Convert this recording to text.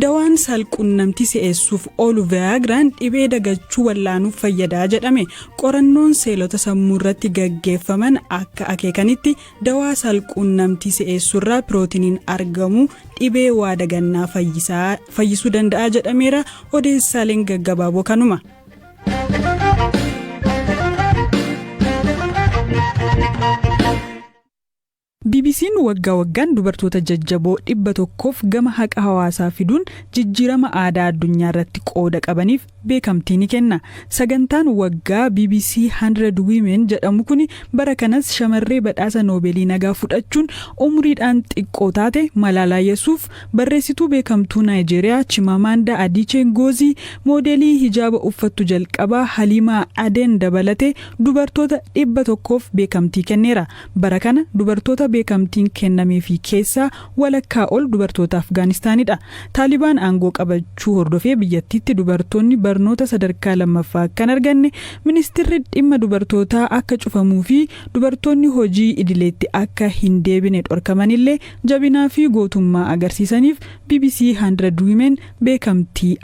Dawaan salquunnamtii si'eessuuf oolu Viagraan dhibee dagachuu wallaanuuf fayyada jedhame. Qorannoon seelota sammuu irratti gaggeeffaman akka akeekanitti dawaa salquunnamtii si'eessurraa pirootiiniin argamu dhibee waa dagannaa fayyisuu danda'a jedhameera. Odeessaaleen gaggabaaboo kanuma. BBC'n waggaan dubartoota jajjaboo 100f gama haqa hawaasaa fiduun jijjiirama aadaa addunyaa irratti qooda qabaniif beekamtii ni kenna. Sagantaan waggaa BBC 100 Women jedhamu kuni bara kanas shamarree badhaasa Noobeelii nagaa fudhachuun umuriidhaan xiqqoo taate Malala Yusuuf, barreessituu beekamtuu Naayijeeriyaa Chimamanda Adichie Ngozi, moodelii hijaaba uffattu jalqabaa Halima Aden dabalatee dubartoota 100f beekamtii kenneera. Bara kana dubartoota beekamtiin kennameefii keessaa walakkaa ol dubartoota Afgaanistaanidha. Taalibaan aangoo qabachuu hordofee biyyattiitti dubartoonni barnoota sadarkaa lammaffaa kan arganne, ministeerri dhimma dubartootaa akka cufamuu fi dubartoonni hojii idileetti akka hin deebine dhorkamanillee jabinaa fi gootummaa agarsiisaniif BBC 100 Women beekamtii